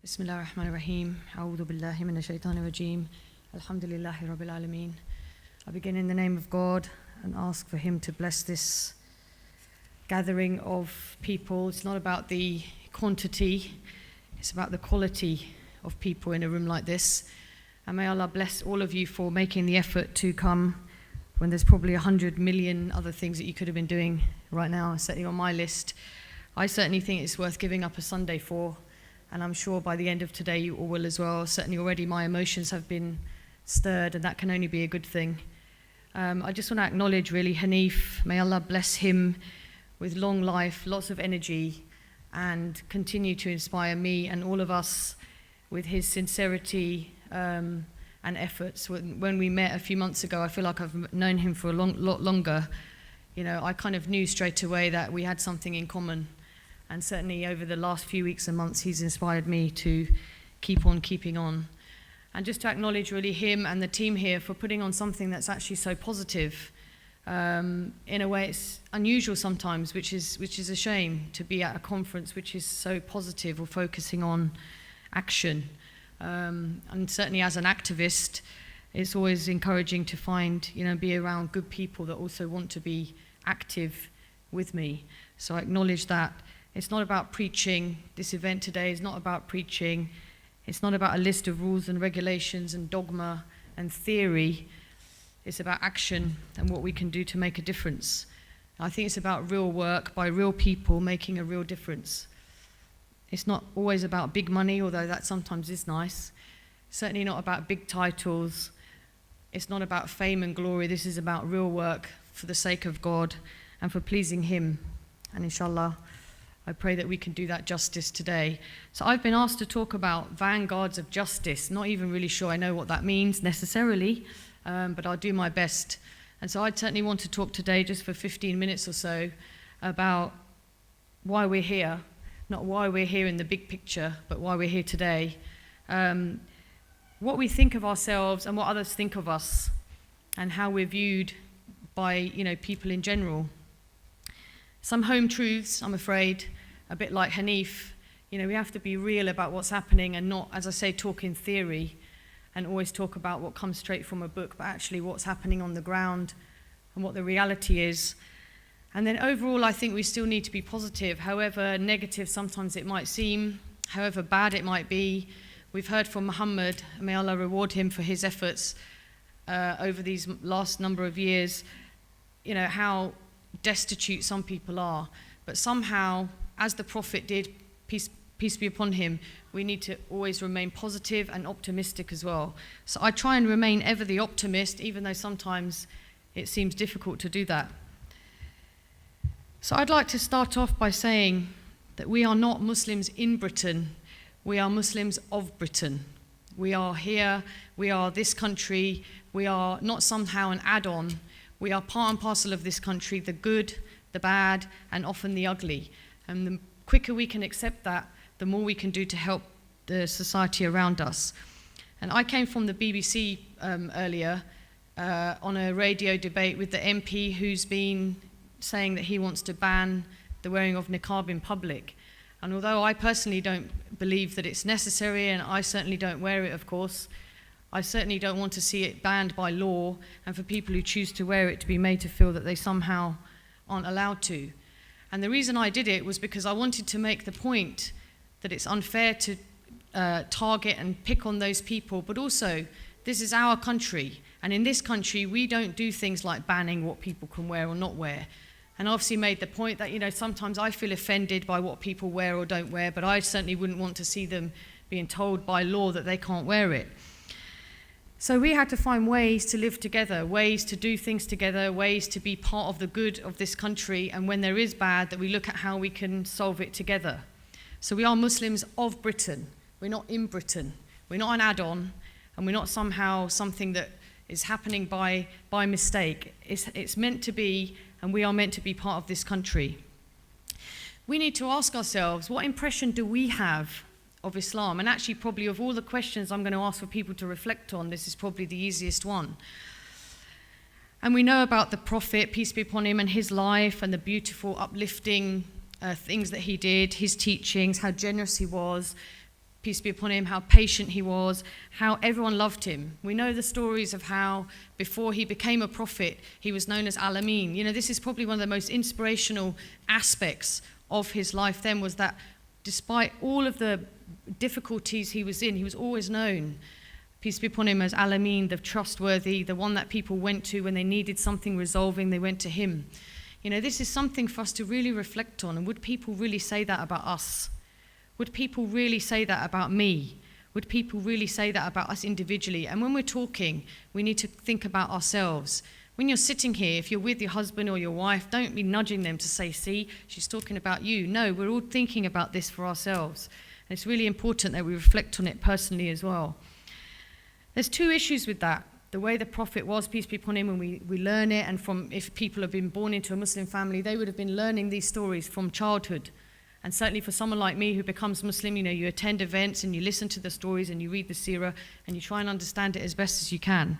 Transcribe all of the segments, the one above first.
Bismillah ar-Rahman ar-Rahim. A'udhu billahi minash shaitanir rajeem. Alhamdulillahi rabbil alameen. I begin in the name of God and ask for Him to bless this gathering of people. It's not about the quantity, it's about the quality of people in a room like this. And may Allah bless all of you for making the effort to come when there's probably 100 million other things that you could have been doing right now, certainly on my list. I certainly think it's worth giving up a Sunday for. And I'm sure by the end of today you all will as well. Certainly already my emotions have been stirred, and that can only be a good thing. I just want to acknowledge really Hanif. May Allah bless him with long life, lots of energy, and continue to inspire me and all of us with his sincerity and efforts. When we met a few months ago, I feel like I've known him for a lot longer. You know, I kind of knew straight away that we had something in common. And certainly over the last few weeks and months, he's inspired me to keep on keeping on. And just to acknowledge really him and the team here for putting on something that's actually so positive. In a way, it's unusual sometimes, which is a shame to be at a conference which is so positive or focusing on action. And certainly as an activist, it's always encouraging to find, be around good people that also want to be active with me. So I acknowledge that. It's not about preaching. This event today is not about preaching. It's not about a list of rules and regulations and dogma and theory. It's about action and what we can do to make a difference. I think it's about real work by real people making a real difference. It's not always about big money, although that sometimes is nice. Certainly not about big titles. It's not about fame and glory. This is about real work for the sake of God and for pleasing Him. And inshallah, I pray that we can do that justice today. So I've been asked to talk about vanguards of justice. Not even really sure I know what that means necessarily, but I'll do my best. And so I'd certainly want to talk today just for 15 minutes or so about why we're here. Not why we're here in the big picture, but why we're here today. What we think of ourselves and what others think of us, and how we're viewed by people in general. Some home truths, I'm afraid, a bit like Hanif. We have to be real about what's happening and not, as I say, talk in theory and always talk about what comes straight from a book, but actually what's happening on the ground and what the reality is. And then overall, I think we still need to be positive, however negative sometimes it might seem, however bad it might be. We've heard from Muhammad, may Allah reward him for his efforts over these last number of years, how destitute some people are, but somehow, as the Prophet did, peace be upon him, we need to always remain positive and optimistic as well. So I try and remain ever the optimist, even though sometimes it seems difficult to do that. So I'd like to start off by saying that we are not Muslims in Britain, we are Muslims of Britain. We are here, we are this country, we are not somehow an add-on. We are part and parcel of this country, the good, the bad, and often the ugly. And the quicker we can accept that, the more we can do to help the society around us. And I came from the BBC earlier on a radio debate with the MP who's been saying that he wants to ban the wearing of niqab in public. And although I personally don't believe that it's necessary, and I certainly don't wear it, of course, I certainly don't want to see it banned by law and for people who choose to wear it to be made to feel that they somehow aren't allowed to. And the reason I did it was because I wanted to make the point that it's unfair to target and pick on those people, but also this is our country. And in this country, we don't do things like banning what people can wear or not wear. And I obviously made the point that, sometimes I feel offended by what people wear or don't wear, but I certainly wouldn't want to see them being told by law that they can't wear it. So we had to find ways to live together, ways to do things together, ways to be part of the good of this country, and when there is bad, that we look at how we can solve it together. So we are Muslims of Britain. We're not in Britain. We're not an add-on, and we're not somehow something that is happening by mistake. It's meant to be, and we are meant to be part of this country. We need to ask ourselves, what impression do we have of Islam? And actually probably of all the questions I'm going to ask for people to reflect on, this is probably the easiest one. And we know about the Prophet, peace be upon him, and his life and the beautiful, uplifting things that he did, his teachings, how generous he was, peace be upon him, how patient he was, how everyone loved him. We know the stories of how before he became a prophet, he was known as Al-Amin. You know, this is probably one of the most inspirational aspects of his life then, was that despite all of the difficulties he was in, he was always known, peace be upon him, as Al-Amin, the trustworthy, the one that people went to when they needed something resolving, they went to him. You know, this is something for us to really reflect on. And would people really say that about us? Would people really say that about me? Would people really say that about us individually? And when we're talking, we need to think about ourselves. When you're sitting here, if you're with your husband or your wife, don't be nudging them to say, see, she's talking about you. No, we're all thinking about this for ourselves. And it's really important that we reflect on it personally as well. There's two issues with that. The way the Prophet was, peace be upon him, when we learn it, and from if people have been born into a Muslim family, they would have been learning these stories from childhood. And certainly for someone like me who becomes Muslim, you know, you attend events and you listen to the stories and you read the seerah and you try and understand it as best as you can.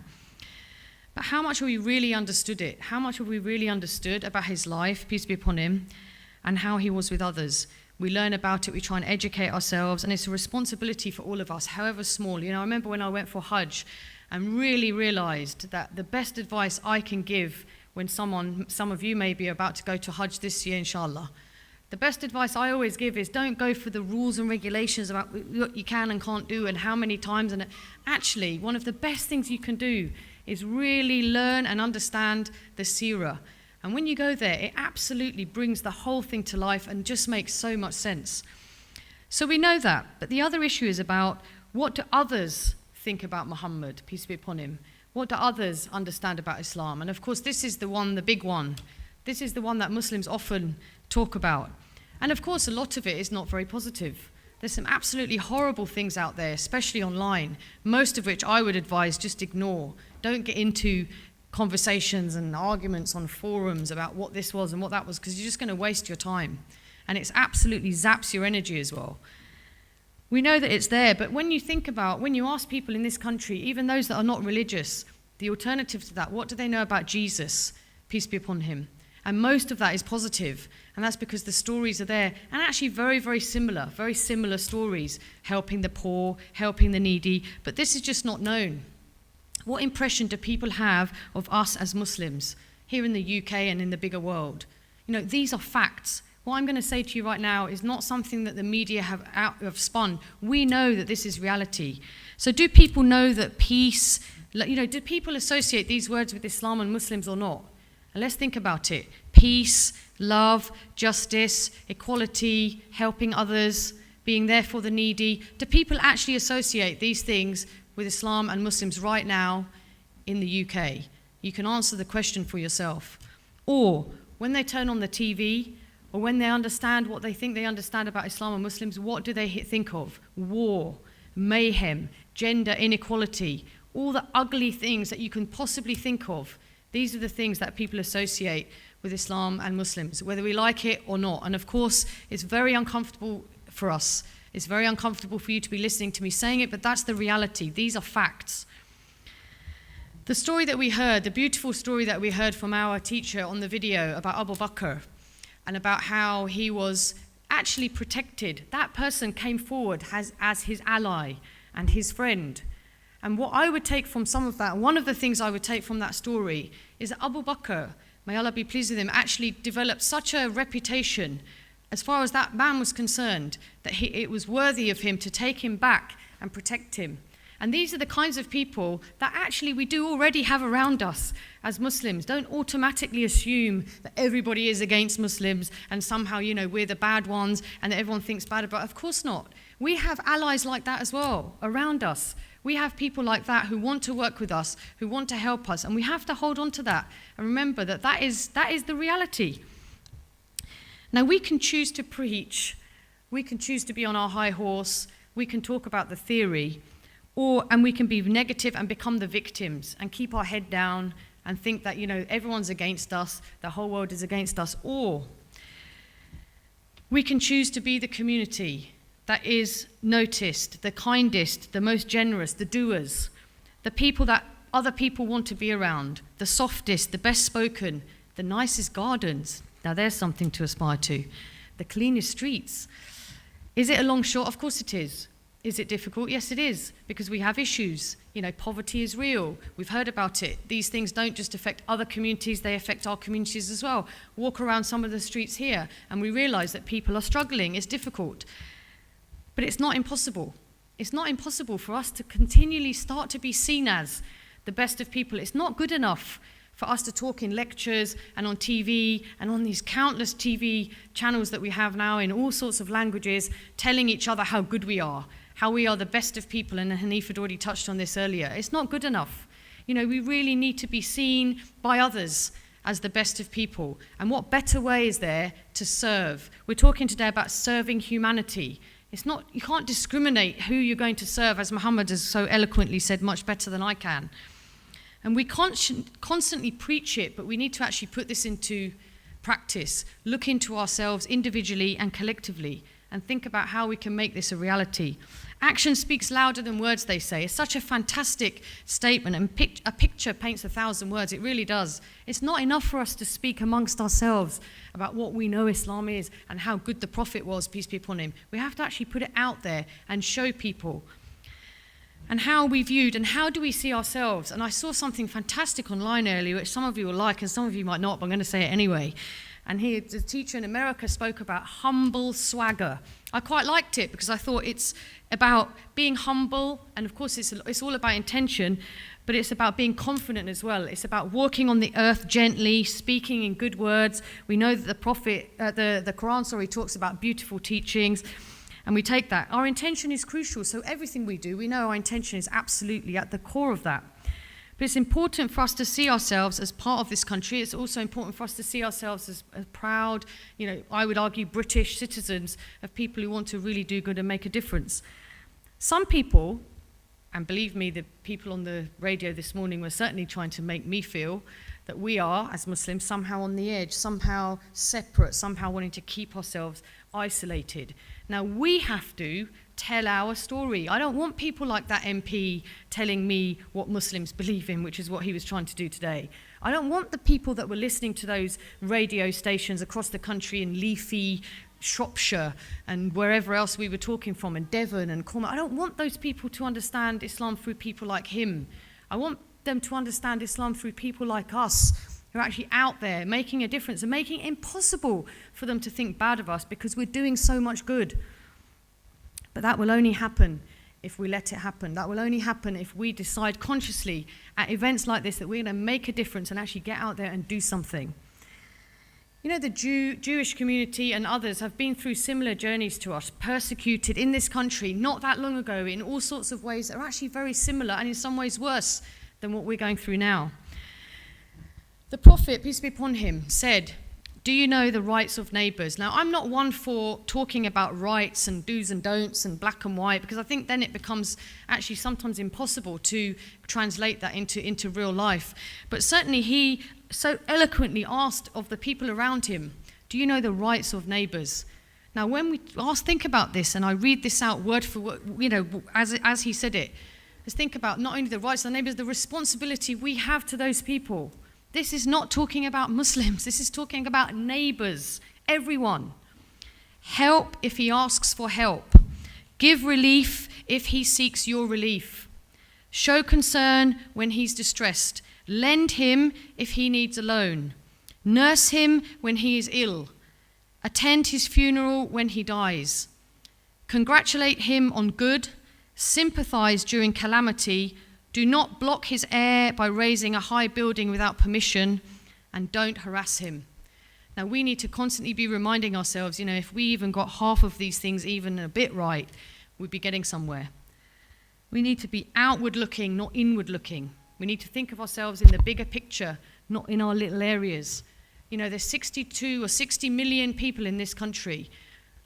But how much have we really understood it? How much have we really understood about his life, peace be upon him, and how he was with others? We learn about it, we try and educate ourselves, and it's a responsibility for all of us, however small. You know, I remember when I went for Hajj and really realized that the best advice I can give when some of you may be about to go to Hajj this year, inshallah, the best advice I always give is don't go for the rules and regulations about what you can and can't do and how many times. And actually, one of the best things you can do is really learn and understand the seerah. And when you go there, it absolutely brings the whole thing to life and just makes so much sense. So we know that. But the other issue is about, what do others think about Muhammad, peace be upon him? What do others understand about Islam? And of course, this is the one, the big one. This is the one that Muslims often talk about. And of course, a lot of it is not very positive. There's some absolutely horrible things out there, especially online, most of which I would advise just ignore. Don't get into conversations and arguments on forums about what this was and what that was, because you're just going to waste your time. And it absolutely zaps your energy as well. We know that it's there, but when you think about, when you ask people in this country, even those that are not religious, the alternative to that, what do they know about Jesus, peace be upon him? And most of that is positive, and that's because the stories are there, and actually very, very similar stories, helping the poor, helping the needy, but this is just not known. What impression do people have of us as Muslims here in the UK and in the bigger world? You know, these are facts. What I'm going to say to you right now is not something that the media have spun. We know that this is reality. So do people know that peace, you know, do people associate these words with Islam and Muslims or not? And let's think about it. Peace, love, justice, equality, helping others, being there for the needy. Do people actually associate these things with Islam and Muslims right now in the UK? You can answer the question for yourself. Or when they turn on the TV, or when they understand what they think they understand about Islam and Muslims, what do they think of? War, mayhem, gender inequality, all the ugly things that you can possibly think of. These are the things that people associate with Islam and Muslims, whether we like it or not. And of course, it's very uncomfortable for us. It's very uncomfortable for you to be listening to me saying it, but that's the reality. These are facts. The story that we heard, the beautiful story that we heard from our teacher on the video about Abu Bakr, and about how he was actually protected. That person came forward as his ally and his friend. And what I would take from some of that, one of the things I would take from that story, is that Abu Bakr, may Allah be pleased with him, actually developed such a reputation as far as that man was concerned, that it was worthy of him to take him back and protect him. And these are the kinds of people that actually we do already have around us as Muslims. Don't automatically assume that everybody is against Muslims and somehow, you know, we're the bad ones and that everyone thinks bad about. Of course not. We have allies like that as well around us. We have people like that who want to work with us, who want to help us, and we have to hold on to that and remember that that is the reality. Now, we can choose to preach, we can choose to be on our high horse, we can talk about the theory, and we can be negative and become the victims and keep our head down and think that, you know, everyone's against us, the whole world is against us. Or we can choose to be the community that is noticed, the kindest, the most generous, the doers, the people that other people want to be around, the softest, the best spoken, the nicest gardens. Now there's something to aspire to. The cleanest streets. Is it a long shot? Of course it is. Is it difficult? Yes, it is, because we have issues. Poverty is real. We've heard about it. These things don't just affect other communities, they affect our communities as well. Walk around some of the streets here and we realize that people are struggling. It's difficult. But it's not impossible. It's not impossible for us to continually start to be seen as the best of people. It's not good enough for us to talk in lectures and on TV and on these countless TV channels that we have now in all sorts of languages, telling each other how good we are, how we are the best of people, and Hanif had already touched on this earlier. It's not good enough. We really need to be seen by others as the best of people. And what better way is there to serve? We're talking today about serving humanity. You can't discriminate who you're going to serve, as Muhammad has so eloquently said much better than I can. And we constantly preach it, but we need to actually put this into practice, look into ourselves individually and collectively, and think about how we can make this a reality. Action speaks louder than words, they say. It's such a fantastic statement, and a picture paints 1,000 words. It really does. It's not enough for us to speak amongst ourselves about what we know Islam is and how good the Prophet was, peace be upon him. We have to actually put it out there and show people. And how we viewed and how do we see ourselves. And I saw something fantastic online earlier, which some of you will like and some of you might not, but I'm going to say it anyway. And here, the teacher in America spoke about humble swagger. I quite liked it because I thought it's about being humble, and of course it's all about intention, but it's about being confident as well. It's about walking on the earth gently, speaking in good words. We know that the Quran talks about beautiful teachings, and we take that. Our intention is crucial, so everything we do, we know our intention is absolutely at the core of that. But it's important for us to see ourselves as part of this country. It's also important for us to see ourselves as proud, I would argue British citizens, of people who want to really do good and make a difference. Some people, and believe me, the people on the radio this morning were certainly trying to make me feel that we are, as Muslims, somehow on the edge, somehow separate, somehow wanting to keep ourselves isolated. Now, we have to tell our story. I don't want people like that MP telling me what Muslims believe in, which is what he was trying to do today. I don't want the people that were listening to those radio stations across the country in leafy Shropshire and wherever else we were talking from, in Devon and Cornwall. I don't want those people to understand Islam through people like him. I want them to understand Islam through people like us, who are actually out there making a difference and making it impossible for them to think bad of us because we're doing so much good. But that will only happen if we let it happen. That will only happen if we decide consciously at events like this that we're going to make a difference and actually get out there and do something. The Jewish community and others have been through similar journeys to us, persecuted in this country not that long ago in all sorts of ways that are actually very similar and in some ways worse than what we're going through now. The Prophet, peace be upon him, said, "Do you know the rights of neighbours?" Now, I'm not one for talking about rights and do's and don'ts and black and white, because I think then it becomes actually sometimes impossible to translate that into real life. But certainly he so eloquently asked of the people around him, "Do you know the rights of neighbours?" Now, when we think about this, and I read this out word for word, as he said it, let's think about not only the rights of the neighbours, the responsibility we have to those people. This is not talking about Muslims. This is talking about neighbours, everyone. Help if he asks for help. Give relief if he seeks your relief. Show concern when he's distressed. Lend him if he needs a loan. Nurse him when he is ill. Attend his funeral when he dies. Congratulate him on good. Sympathize during calamity. Do not block his air by raising a high building without permission, and don't harass him. Now, we need to constantly be reminding ourselves, if we even got half of these things even a bit right, we'd be getting somewhere. We need to be outward looking, not inward looking. We need to think of ourselves in the bigger picture, not in our little areas. There's 62 or 60 million people in this country,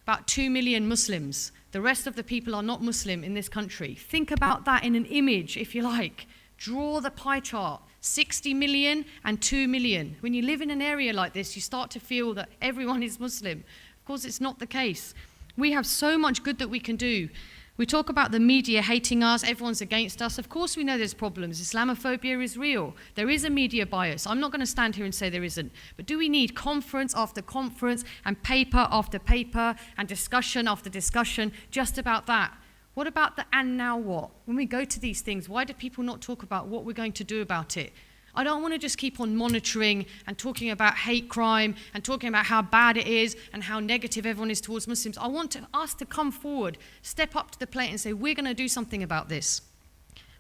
about 2 million Muslims. The rest of the people are not Muslim in this country. Think about that in an image, if you like. Draw the pie chart, 60 million and 2 million. When you live in an area like this, you start to feel that everyone is Muslim. Of course, it's not the case. We have so much good that we can do. We talk about the media hating us, everyone's against us. Of course we know there's problems. Islamophobia is real. There is a media bias. I'm not going to stand here and say there isn't. But do we need conference after conference and paper after paper and discussion after discussion just about that? What about the and now what? When we go to these things, why do people not talk about what we're going to do about it? I don't want to just keep on monitoring and talking about hate crime and talking about how bad it is and how negative everyone is towards Muslims. I want us to come forward, step up to the plate and say, we're going to do something about this.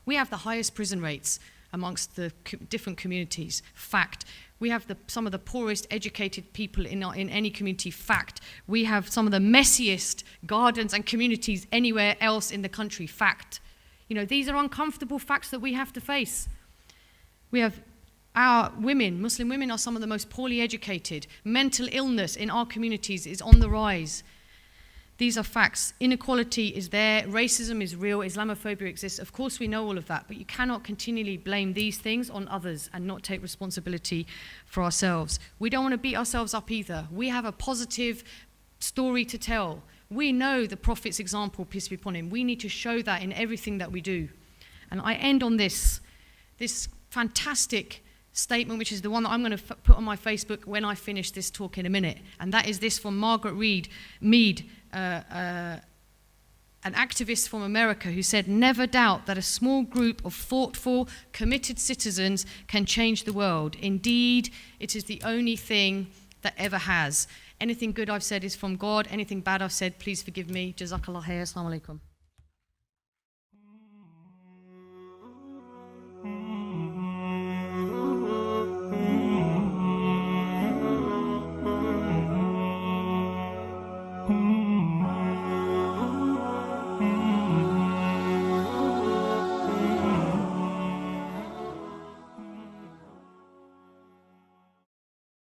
We have the highest prison rates amongst the different communities. Fact. We have some of the poorest educated people in any community. Fact. We have some of the messiest gardens and communities anywhere else in the country. Fact. You know, these are uncomfortable facts that we have to face. We have our women, Muslim women are some of the most poorly educated. Mental illness in our communities is on the rise. These are facts. Inequality is there. Racism is real. Islamophobia exists. Of course, we know all of that, but you cannot continually blame these things on others and not take responsibility for ourselves. We don't want to beat ourselves up either. We have a positive story to tell. We know the Prophet's example, peace be upon him. We need to show that in everything that we do. And I end on this fantastic statement, which is the one that I'm going to put on my Facebook when I finish this talk in a minute. And that is this from Margaret Mead, an activist from America, who said, "Never doubt that a small group of thoughtful, committed citizens can change the world. Indeed, it is the only thing that ever has." Anything good I've said is from God. Anything bad I've said, please forgive me. Jazakallah khair. Assalamu alaikum.